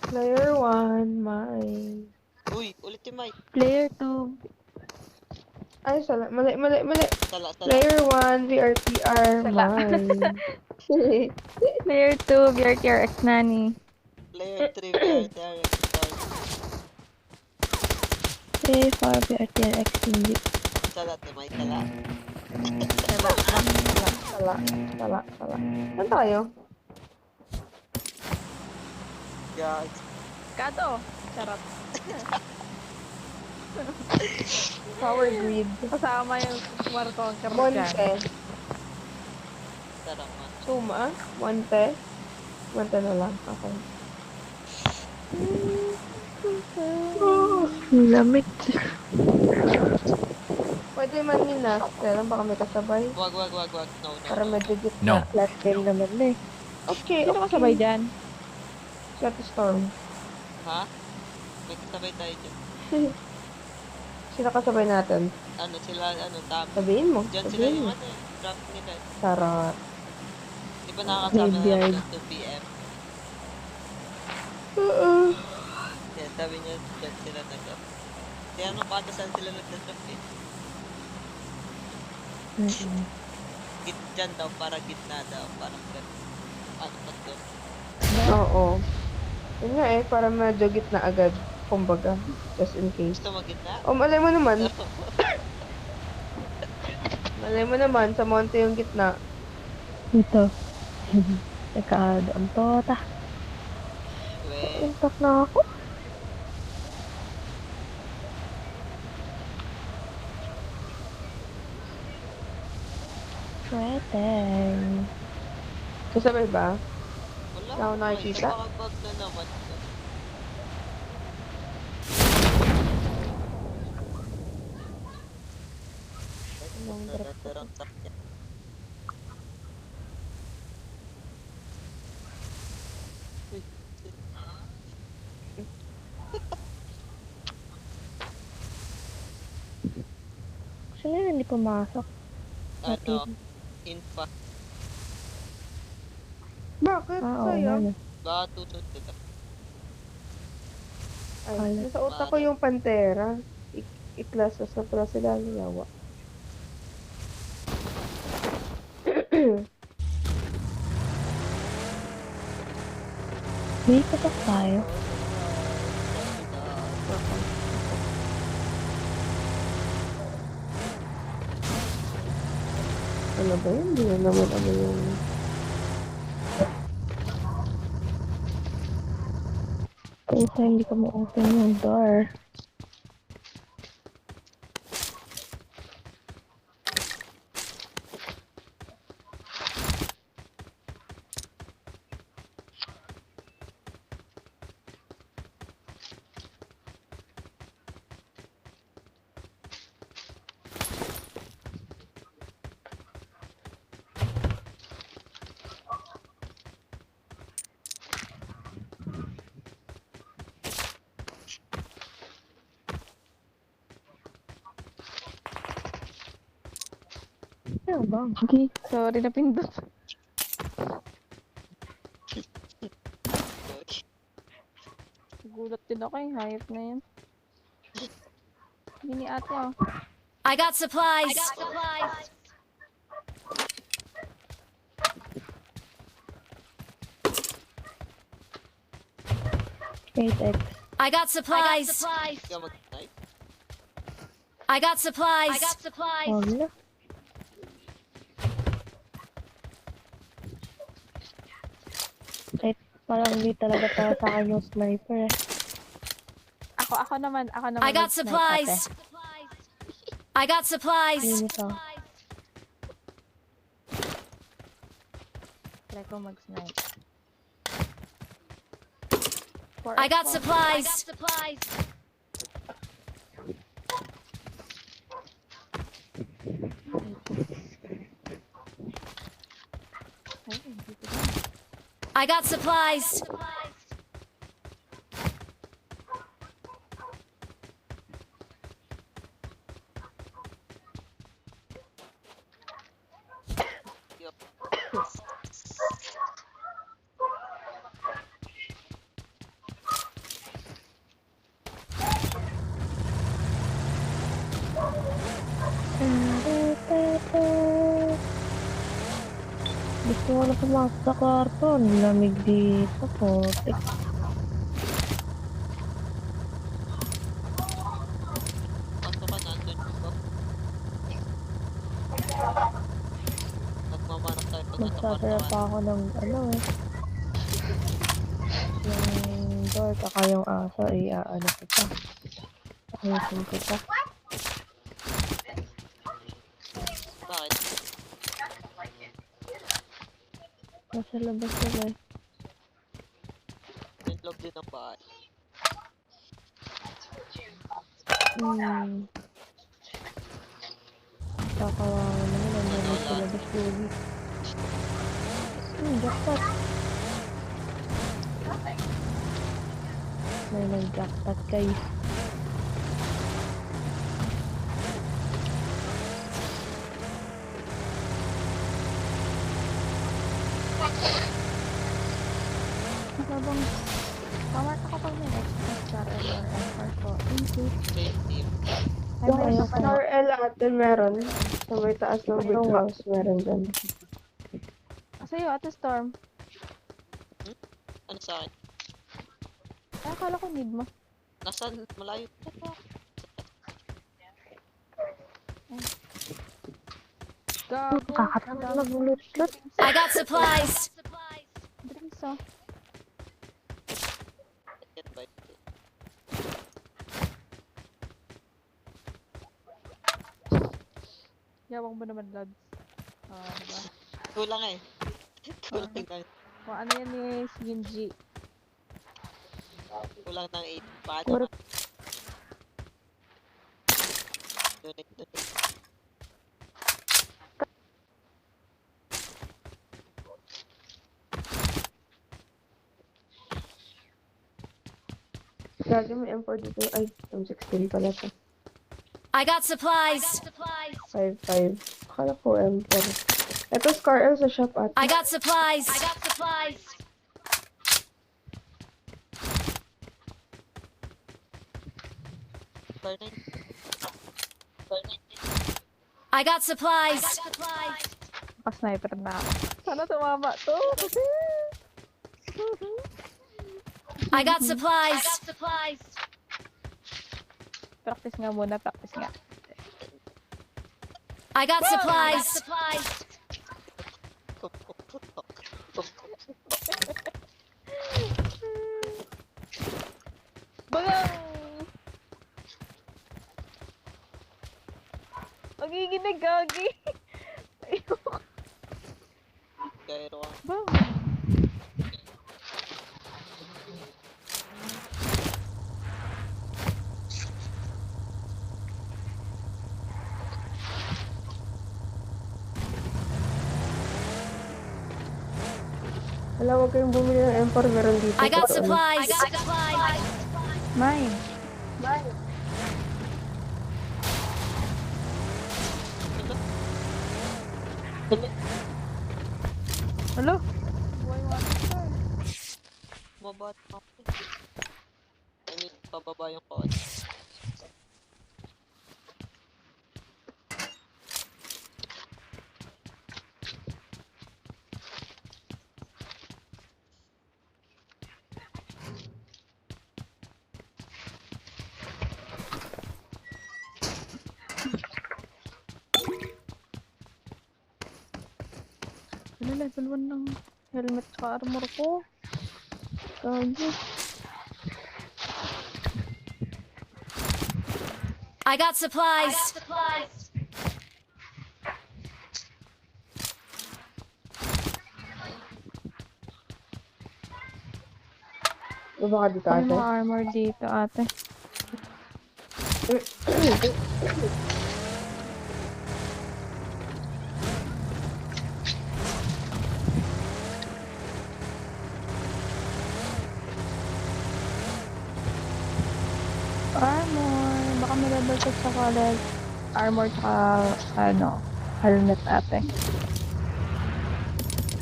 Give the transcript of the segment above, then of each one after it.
Player 1, mine. Uy, ultimate. Player 2. Ay, sala. Mali. Sala. Player 1, VRTR, Sala. mine. Player 2, BRTR X Nani. Player 3, VRTR. Player 4, BRTR X Hindi. Sala, timay sala. Sala. Saan tayo? Guys. Kato. Charot. Power grid. Kasama yung War Conquer dyan. Monte. Sarap man. Suma? Monte? Monte na lang. Okay. Lamit. Pwede man yun na. Kailan baka may kasabay? Wag. No. Para medyo No. gitna. Last game naman na eh. Okay. Sino kasabay dyan? Shot Storm. Ha? May kasabay tayo dyan. Sino kasabay natin? Ano sila, Tam. Sabihin mo. Dyan sila yung draft nila. Charot. Di ba nakakasama na Graveyard. ng 2 PM? Yan, sabi niya, dyan sila nag-draft. Kaya ano pa saan sila nag-draft eh. Dyan daw, para gitna daw. Parang gano'n. Ano pa to? Oo. Yun nga eh, para medyo gitna agad. Kumbaga, just in case. Gusto mo gitna? O, malay mo naman. Malay mo naman, sa monte yung gitna. Ito. Teka, doon to. Weh. Intak na ako. Preteng. Kasabay ba? Wala. Wala akong nakikita. Makabag na naman. Anong drop ko? Nadaramtak niya. Sino yun hindi pumasok? Ano? Infa. Bakit? Oo, Sayang. ano. Baka tutod nila. Ay, nasa utak ko yung Pantera. Iklasa sa pala sila yawa. May patok tayo. Ano ba yun? Hindi na naman ano yung... Kaya hindi ko ma-open yung door. Ano ba? Okay, sorry na pindot. Gulat din ako yung hayop na yun. Hindi ni ate oh. I got supplies. Wait, X. I got supplies. Ikaw mag-snipe? I got supplies. Huwag na. Kahit parang hindi talaga para sa akin yung sniper eh. Ako naman I got mag-snipe, supplies. ate. I got supplies. Linis ako. Try ko mag-snipe. I got supplies. I got supplies. Kung ano pumasok sa kwarto, ang lamig dito, putik. Pasok ka na, andun yung bab. Nagmamanap tayo pag nasa kwarto Magtatara ka. pa ako ng ano eh. Yung door, kaka yung aso, ano ko pa. Ayusin ko pa. Bakit? Nasa labas sila eh. Yung loob din ng bahay. Kakawawa naman, ang labas sa labas lugi. Jackpot. May nag-jackpot guys. Habang pamata ko pag may extra star or MR po. Thank you. Same team. Ay, Yung meron ayoko pa na. na. RL ate meron. Sa may taas ng big house, meron dyan. Sa'yo, Ate Storm. Ano sa akin? Ay, akala ko need mo. Nasaan? Malayo. Gago. Kakatawa mag-loot-loot. I got supplies. Drinks, oh. Get by. Yawang mo naman, lads. Diba? Kulang eh. Kulang ng, Kung ano yan eh, si Yunji. kulang ng 8. Paano Puro na? Donate. Gagi may M4 dito. Ay, M16 pala to. I got supplies. 5-5. Akala ko M4. Ito, Scar L sa shop ate. I got supplies. Turn I got supplies. Sniper na ako. Sana tumama to. I got supplies. Practice nga muna, practice nga. I got supplies. Bagang! Magiginig, gagi. Ayoko. Gairo ka. Bang! Wala, huwag kayong bumili ng M4. Meron dito. I got Pero ano, supplies. Mine. Hello? Buhay mo ata siya. Mabat ako. I mean, pababa yung code. Ano, level 1 ng helmet sa armor ko. Gagi. I got supplies. baba ka dito May ate. mga armor dito, ate. Armor. Baka may level check sa college. Armor tsaka, helmet, ate.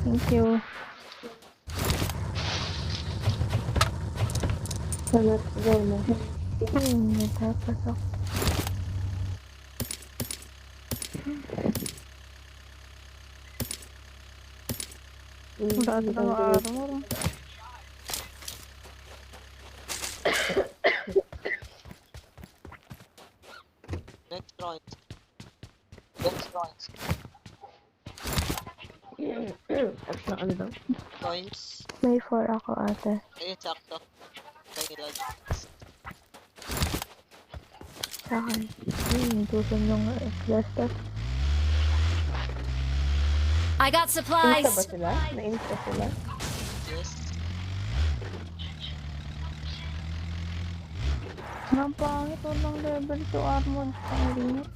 Thank you. Salamat. Go na. Natapasok. Wala na ng armor. Next round. At na ano daw? Coins. May 4 ako ate. Ayun, sakto. Kailan. Sa akin. Tusan yung cluster. I got Insta ba supplies. sila? Na-insta sila? Yes. Ang pangit, walang level 2 armor. Panglimit.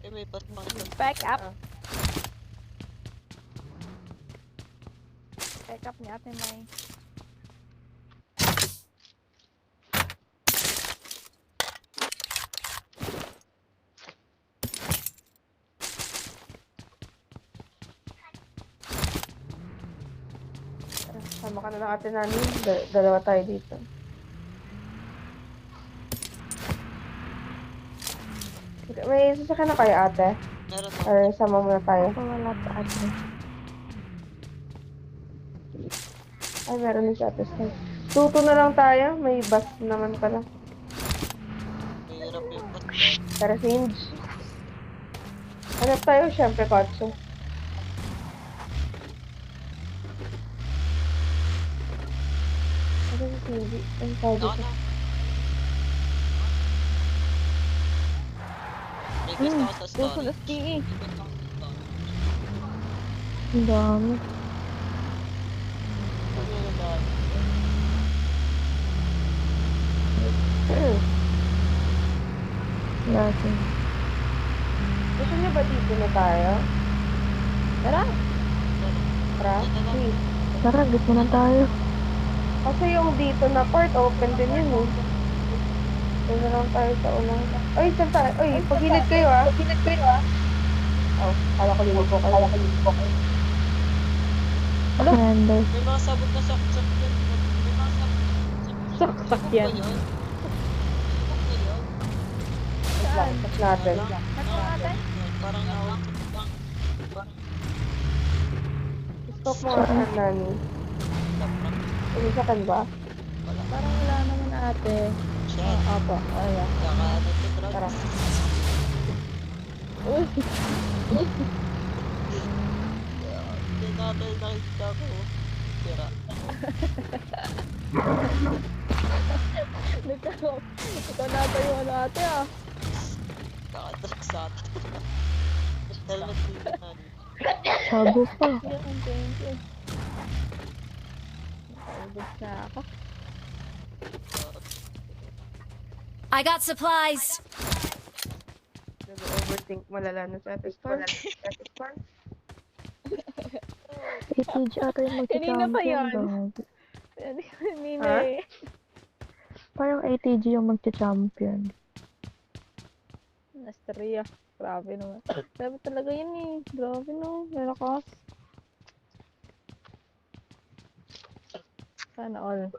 Eh, may patmang. Back up. Back up ni Ate May. Sama ka na ng ate Nani. Dalawa tayo dito. May sasakyan na kayo ate? Meron na. Or sama muna tayo? Wala sa ate. Ay, meron din si ate Sky. Tuto na lang tayo. May bus naman pala. Mahirap yung patmang. Tara, Singe. Hanap tayo, syempre, kotse. Ano si Singe? Ang tawag Ako dito. na. Request ako sa Gusto story. na ski. Request ako sa story. Ang dami. Ano yun ba? Natin. Gusto niyo ba dito na tayo? Tara. Tara, please. Tara, git mo na tayo. Kasi yung dito na part, open din yun eh. Doon na lang tayo sa unang... Ay, saan tayo? Ay, pagilid kayo ah. Pagilid kayo ah. Oh, kala ko liliko kayo. Kala ko liliko kayo. Render. May mga sabog na saksak dyan. May mga sabog na Saksak yan. Sabog ba yun? Sabog ba yun? Wait lang, tas natin. Ano natin? Parang nawag. Stop mo nga saan, Nani. Umisakan ba? Parang wala naman ate. Shit. Opo. Ayan. Saka nagtitrap. Tara. Hindi natin nakikita ko. Tira. Ikaw na ata yung ano ate ah. Kakatrap sa atin. Helmet dito na. Sabo pa. Thank you. Naubos na ako. I got supplies. Nag-overthink malala na sa ating store. ATG ata yung Kanina pa magcha-champion. yun. dog. Kanina Ha? eh. Parang ATG yung magcha-champion. Nasteria. Grabe naman. Grabe talaga yun eh. Grabe no. Lalakas. Sana all.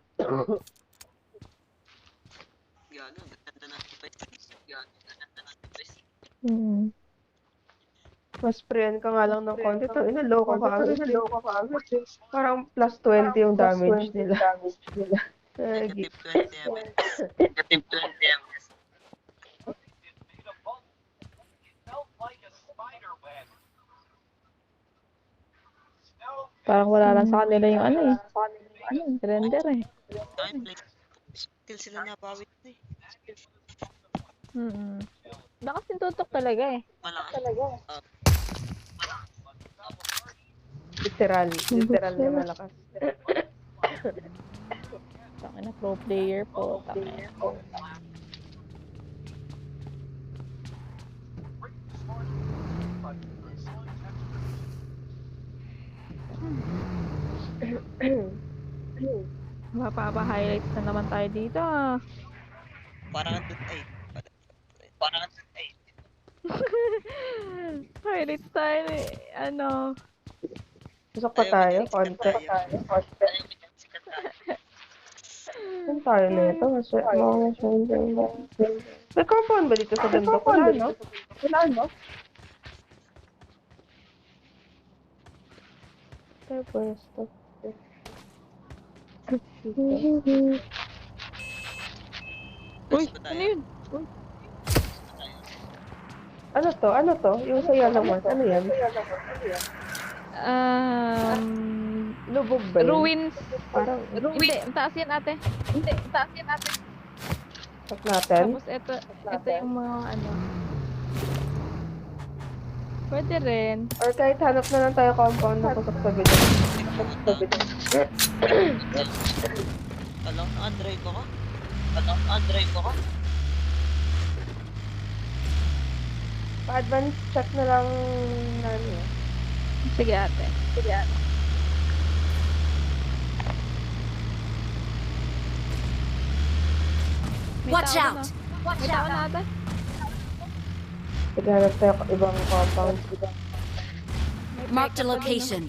Gano, ganda na device. Gano, ganda na device. Mas prayan ka nga lang ng konti. Ito, loko ka agad. Parang plus 20 yung damage nila. Negative 20 MS. Negative 20 MS. Parang wala lang sa kanila yung ano eh. Render eh. Time play. Skill sila napawit na eh. Lakas yung tutok talaga eh. Malakas. Literal na malakas. Tangina pro player po. Tangina. Mapapa-highlights na naman tayo dito ah. Parang andun ay. Parang andun ay. Highlights tayo eh. Ano. Pasok pa tayo, konti. Saan tayo na ito? May compound ba dito sa bundok? Wala, no? Tayo pwesto. Uy, Pwesto ano tayo. yun? Ano to? Ano to? Yung sa yellow mark. Ano yan? Lubog ba yun? Ruins. Parang Hindi, taas yan ate. check natin. Tapos ito yung mga ano. Pwede rin. Or kahit hanap na lang tayo compound na pasok sa bidon. Alam, Android ko ka? Pa-advance check na lang namin. Sige ate. May Watch tao out! na. May tao na ate. Naghanap tayo ibang compound. Marked a location.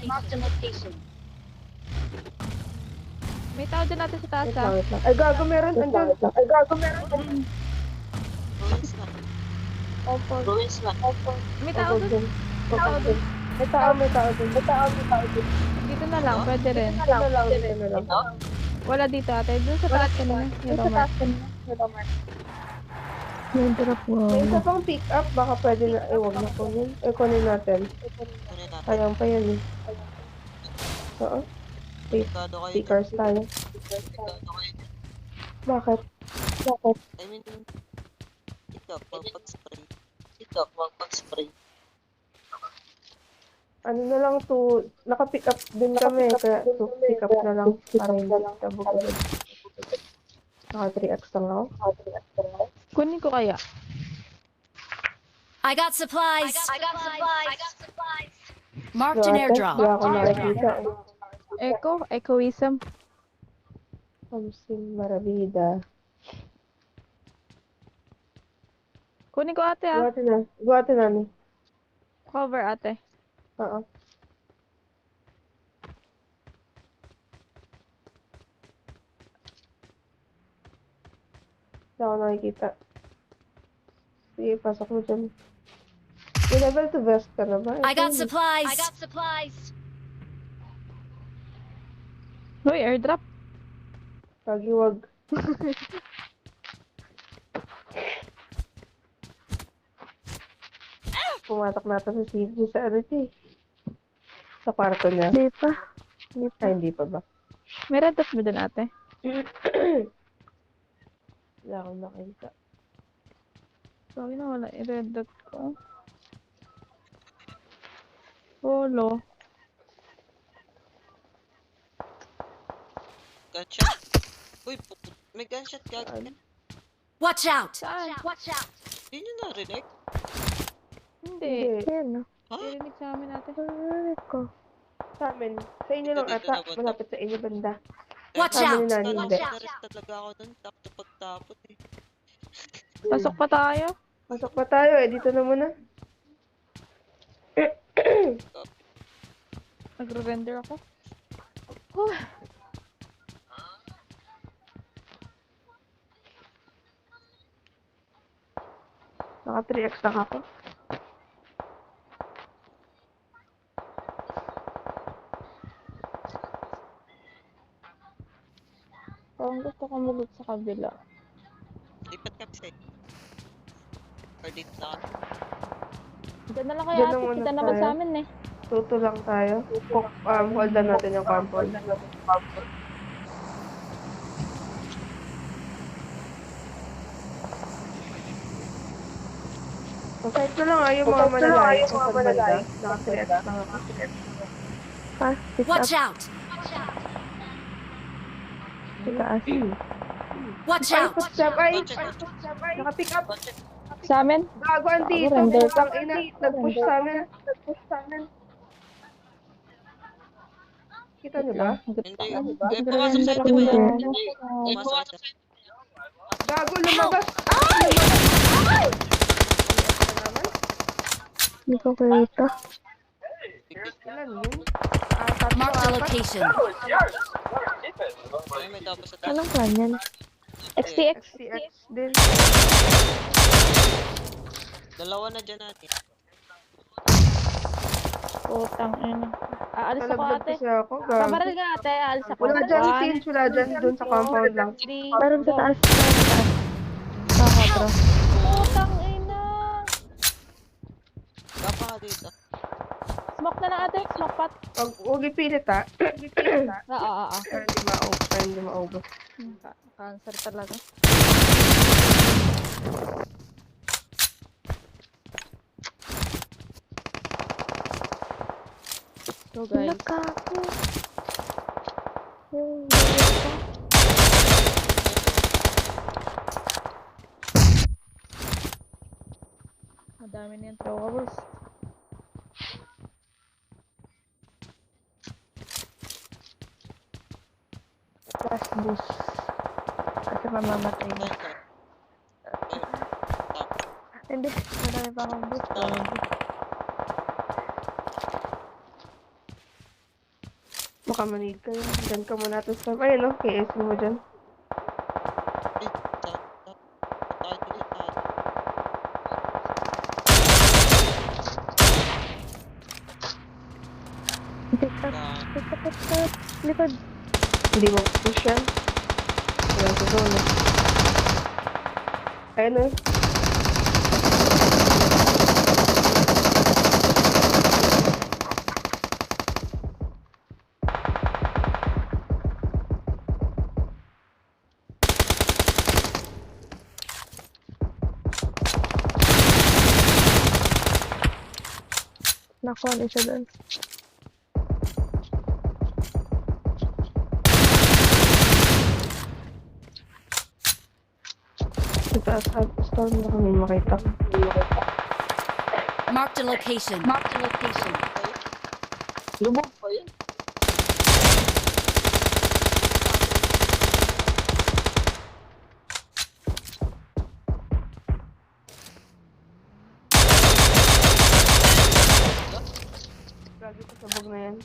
May tao din natin sa taas Wait ha. lang, wait lang. Ay, gago meron. Andyan. Ruins lang. May tao dun. May tao dun. Dito na lang, pwede rin. Dito na lang. Wala dito ate. Dun sa taas kanina. Yellow mark. May drop May isa mo. pang pick up. Baka pwede na. Huwag na kunin. Kunin natin. Kunin natin. Sayang pa yan eh. Oo. Delikado kayo. Stickers tayo. Delikado kayo. Bakit? I mean, ikaw, pag-spray. Ano na lang to, naka-pick up din kami, kaya to pick up na lang para hindi tabog agad. Naka 3x lang ako. Kunin ko kaya. I got supplies. Marked an Dati, airdrop. di ako nakikita eh. Echoism. Something marabida. Kunin ko ate ah. Buhati na ni. Cover ate. Oo. Hindi ako nakikita. Sige, pasok mo dyan. May level to vest ka na ba? I got Ito, supplies. Hoy, airdrop. Pagiwag. Pumatak natin si CJ sa ano siya eh. Sa kwarto niya. Di pa. Ay, hindi pa ba? May red dot mo dun ate. Wala akong nakita. Sabi na wala i-red dot ko. Solo. Gunshot. Uy, may gunshot ka. Watch out! Saan? Hindi nyo narinig? Hindi. Yan, no? Ha? Narinig sa amin ate. Narinig ko. Sa amin. Sa inyo lang Dito ata. na ba? Malapit sa inyo banda. Watch Sa amin out! na hindi. Naris talaga ako dun. Tapos eh. Pasok pa tayo. Pasok pa tayo eh. Dito na muna. Nagre-render ako. Naka 3x lang ako. Parang gusto ko mulot sa kabila. Lipat kami sa'yo. Or dito na kami. Diyan na lang kaya Diyan ate. lang muna Kita naman tayo. sa amin eh. Tuto lang tayo. Hold na natin yung compound. Masayit na lang yung mga manalayo sa banda. Naka 3x lang ako. Pass, pick up. Watch out! Sa taas. Watch Ay, out! footstep. Ay, Check. naka-pick up. Sa amin? Gago ang dito. render. Putang ina. Nag-push sa amin. Kita niyo ba? Hindi. Eh, pumasok sa ito ba yan? Pumasok sa ito. Gago, lumabas. Hindi ko kita. Ilan yun? Tatlo, Marked a apat. location. Ay, may tapos sa taas. Anong plan yan? XTX. XTX din. Dalawa na dyan natin. Putang ina. Aalis ako Nalaglag ate. kasi ako. Gago. Pabaril nga ate, aalis ako. Wala dyan, One, Tins. Wala dyan. Doon sa compound lang. three, Meron sa go. taas. Meron sa taas. Nakakabro. Putang ina. Kapa ka dito. Smoke na lang ate, smoke pot. Huwag ipilit ha. Oo. Para hindi maubos. Cancer talaga. So guys, Nakako. Yung madami na yung throwers. last boost. Kasi mamamatay na. Ito. Hindi. Madami pa akong boost. Baka manig kayo. Diyan ka muna ito sa... Ayun no, KS mo dyan. Pick up. Likod. Hindi mo push yan. Ayan sa zone. Ayun no. Nakuha na siya doon. Sa taas storm na kami makita. Marked a location. Marked a location. Lubog pa yun. Lagi sa sabog na yan.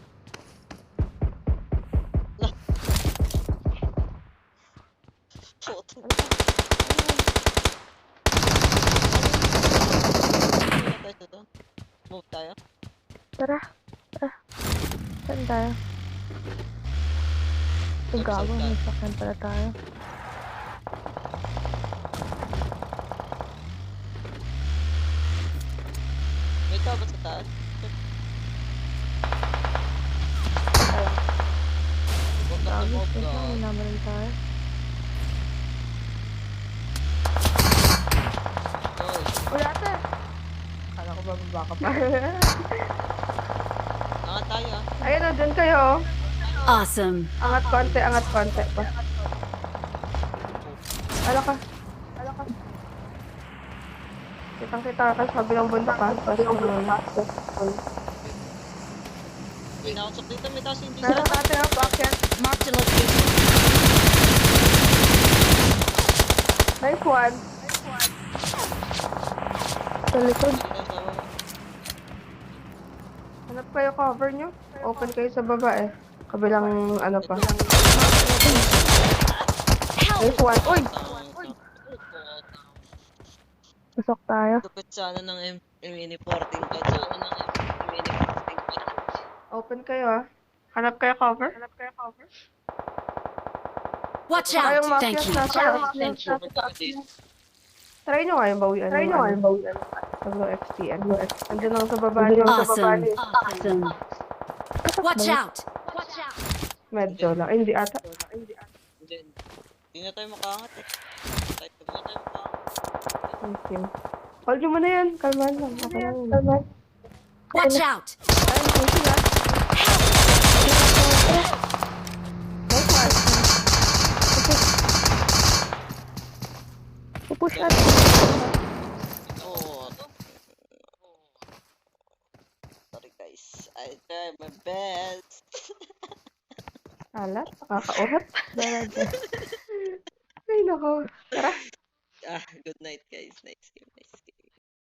Puto. Move tayo. Tara. Saan tayo? Ito gago. May sakyan pala tayo. May tao ba sa taas? Huwag ka Gago. tumog Wait lang. ka. Minaman tayo. Oy, Wala ate! Kala ko bababa ka pa. angat tayo ah. Ayun o, dyan kayo. Awesome. Angat konti pa. Ala ka. Kitang-kita ka sa kabilang bundok ha. May nakasok dito, may taas hindi Meron sa... ate ha, bakit? Marked a location. Nice one. Sa likod. Hanap kayo cover nyo. Open kayo sa baba eh. Kabilang ano pa. Nice one. Uy! Pasok tayo. Lupit sana ng mini-14 ka. Sana ng mini-14 ka. Open kayo ha. Hanap kayo cover. Watch Kayong out. mafias Thank you. nasa taas. Try nyo nga yung bawian. Sa Blue XTN. Andun lang sa baba nyo. Awesome. Awesome. Watch out. Medyo lang. Ay, hindi ata. Hindi na tayo makaangat eh. Kahit na tayo makaangat. Thank you. Hold nyo muna yan. Kalman lang. Okay lang. Watch out. Ayun, pushing ha. Nice one. Pupush at. Oh. Sorry guys. I tried my best. Alat. Nakakaurat. Ay, nako. Tara. Good night guys. Nice game.